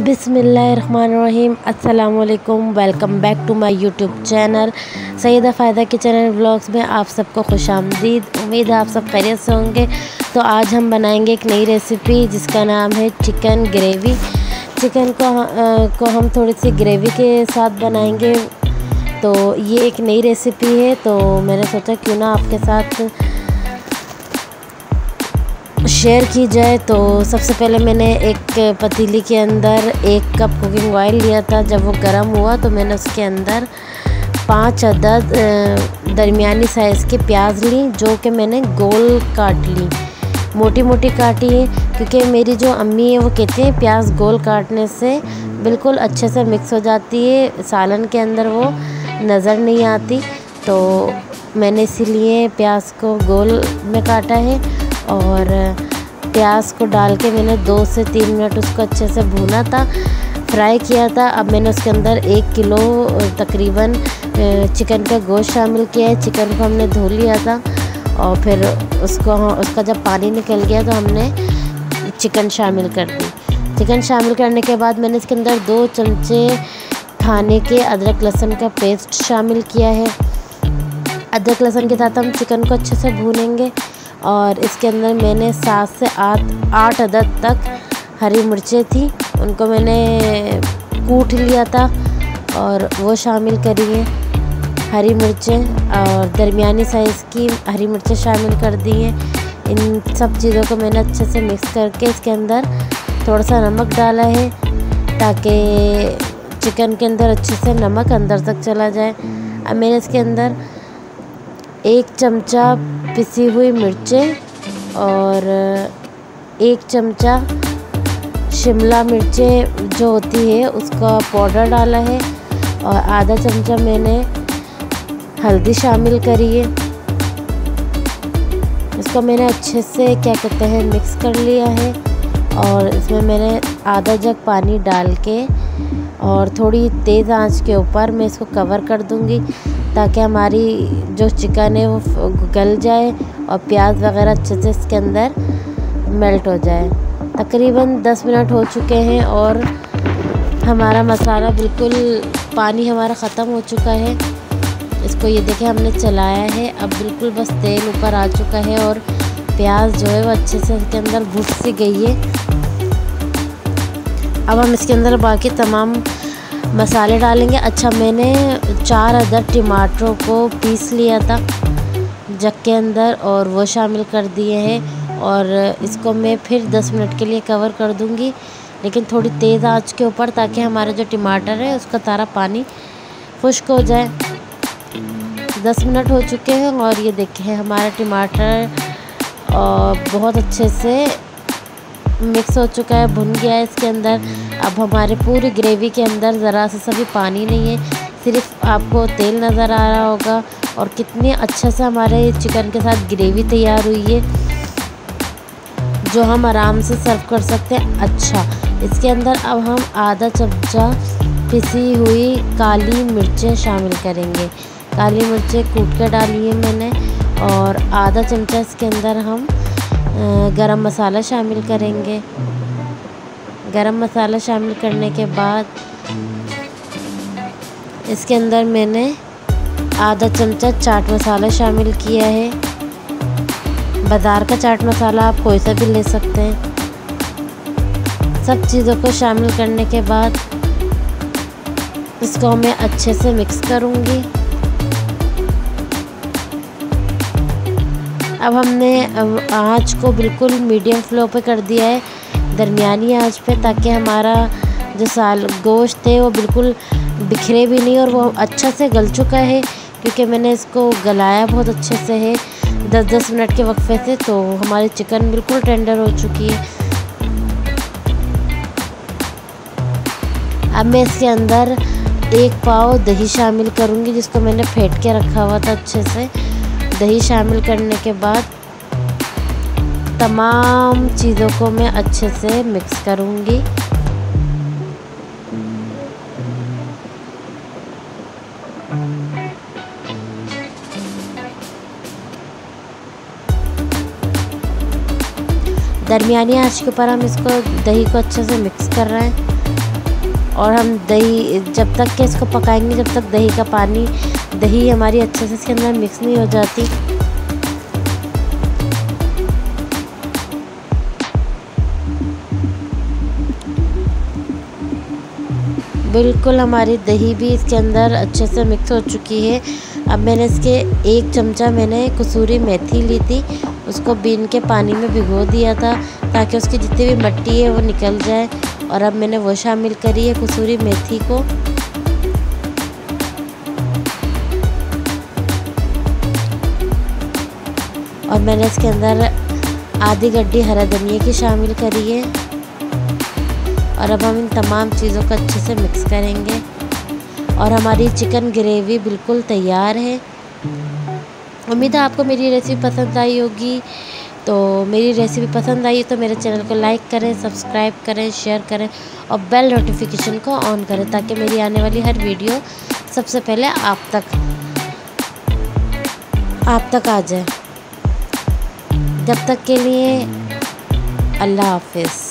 बिस्मिल्लाहिर्रहमानिर्रहीम। अस्सलामुअलैकुम। Welcome back to my YouTube channel Saeeda Faida kitchen and vlogs में आप सबको खुशामदीद। उम्मीद है आप सब खैरियत से होंगे। तो आज हम बनाएंगे एक नई रेसिपी जिसका नाम है चिकन ग्रेवी। चिकन को हम थोड़ी सी ग्रेवी के साथ बनाएंगे। तो ये एक नई रेसिपी है, तो मैंने सोचा क्यों ना आपके साथ शेयर की जाए। तो सबसे पहले मैंने एक पतीली के अंदर 1 कप कुकिंग ऑयल लिया था। जब वो गर्म हुआ तो मैंने उसके अंदर 5 अदद दरमियानी साइज़ के प्याज ली, जो कि मैंने गोल काट ली, मोटी मोटी काटी है। क्योंकि मेरी जो अम्मी है वो कहती हैं प्याज गोल काटने से बिल्कुल अच्छे से मिक्स हो जाती है, सालन के अंदर वो नज़र नहीं आती। तो मैंने इसीलिए प्याज को गोल में काटा है और प्याज को डाल के मैंने 2 से 3 मिनट उसको अच्छे से भूना था, फ्राई किया था। अब मैंने उसके अंदर 1 किलो तकरीबन चिकन का गोश्त शामिल किया है। चिकन को हमने धो लिया था और फिर उसका जब पानी निकल गया तो हमने चिकन शामिल कर दी। चिकन शामिल करने के बाद मैंने इसके अंदर 2 चमचे खाने के अदरक लहसुन का पेस्ट शामिल किया है। अदरक लहसुन के साथ हम चिकन को अच्छे से भूनेंगे। और इसके अंदर मैंने 7 से 8 अदद तक हरी मिर्चें थी, उनको मैंने कूट लिया था और वो शामिल करी है। हरी मिर्चें और दरमियानी साइज़ की हरी मिर्चें शामिल कर दी हैं। इन सब चीज़ों को मैंने अच्छे से मिक्स करके इसके अंदर थोड़ा सा नमक डाला है, ताकि चिकन के अंदर अच्छे से नमक अंदर तक चला जाए। अब मैंने इसके अंदर 1 चमचा पिसी हुई मिर्चें और 1 चमचा शिमला मिर्चें जो होती है उसका पाउडर डाला है और आधा चमचा मैंने हल्दी शामिल करी है। इसको मैंने अच्छे से मिक्स कर लिया है और इसमें मैंने आधा जग पानी डाल के और थोड़ी तेज़ आंच के ऊपर मैं इसको कवर कर दूंगी, ताकि हमारी जो चिकन है वो गल जाए और प्याज वगैरह अच्छे से इसके अंदर मेल्ट हो जाए। तकरीबन 10 मिनट हो चुके हैं और हमारा मसाला बिल्कुल पानी हमारा ख़त्म हो चुका है। इसको ये देखें हमने चलाया है, अब बिल्कुल बस तेल ऊपर आ चुका है और प्याज जो है वो अच्छे से इसके अंदर घुस सी गई है। अब हम इसके अंदर बाकी तमाम मसाले डालेंगे। अच्छा, मैंने 4 अदद टमाटरों को पीस लिया था जग के अंदर और वो शामिल कर दिए हैं और इसको मैं फिर 10 मिनट के लिए कवर कर दूंगी, लेकिन थोड़ी तेज़ आंच के ऊपर, ताकि हमारा जो टमाटर है उसका सारा पानी खुश्क हो जाए। 10 मिनट हो चुके हैं और ये देखें हमारा टमाटर बहुत अच्छे से मिक्स हो चुका है, भुन गया है इसके अंदर। अब हमारे पूरी ग्रेवी के अंदर ज़रा सा भी पानी नहीं है, सिर्फ आपको तेल नज़र आ रहा होगा और कितने अच्छे से हमारे चिकन के साथ ग्रेवी तैयार हुई है, जो हम आराम से सर्व कर सकते हैं। अच्छा, इसके अंदर अब हम आधा चमचा पिसी हुई काली मिर्चें शामिल करेंगे। काली मिर्चें कूट कर डाली है मैंने और आधा चमचा इसके अंदर हम गरम मसाला शामिल करेंगे। गरम मसाला शामिल करने के बाद इसके अंदर मैंने आधा चमचा चाट मसाला शामिल किया है। बाज़ार का चाट मसाला आप कोई सा भी ले सकते हैं। सब चीज़ों को शामिल करने के बाद इसको मैं अच्छे से मिक्स करूँगी। अब हमने आँच को बिल्कुल मीडियम फ्लो पे कर दिया है, दरमियानी आंच पे, ताकि हमारा जो गोश्त है वो बिल्कुल बिखरे भी नहीं और वो अच्छा से गल चुका है, क्योंकि मैंने इसको गलाया बहुत अच्छे से है 10-10 मिनट के वक्फे से। तो हमारी चिकन बिल्कुल टेंडर हो चुकी है। अब मैं इसके अंदर 1 पाव दही शामिल करूँगी, जिसको मैंने फेंट के रखा हुआ था अच्छे से। दही शामिल करने के बाद तमाम चीज़ों को मैं अच्छे से मिक्स करूँगी। दरमियानी आंच के ऊपर हम इसको दही को अच्छे से मिक्स कर रहे हैं और हम दही जब तक के इसको पकाएंगे, जब तक दही हमारी अच्छे से इसके अंदर मिक्स नहीं हो जाती। बिल्कुल हमारी दही भी इसके अंदर अच्छे से मिक्स हो चुकी है। अब मैंने इसके 1 चमचा मैंने कसूरी मेथी ली थी, उसको बीन के पानी में भिगो दिया था ताकि उसकी जितनी भी मिट्टी है वो निकल जाए। और अब मैंने वो शामिल करी है कसूरी मेथी को। और मैंने इसके अंदर आधी गड्डी हरा धनिया की शामिल करी है। और अब हम इन तमाम चीज़ों को अच्छे से मिक्स करेंगे। और हमारी चिकन ग्रेवी बिल्कुल तैयार है। उम्मीद है आपको मेरी रेसिपी पसंद आई होगी। तो मेरी रेसिपी पसंद आई तो मेरे चैनल को लाइक करें, सब्सक्राइब करें, शेयर करें और बेल नोटिफिकेशन को ऑन करें ताकि मेरी आने वाली हर वीडियो सबसे पहले आप तक आ जाए। जब तक के लिए अल्लाह हाफिज़।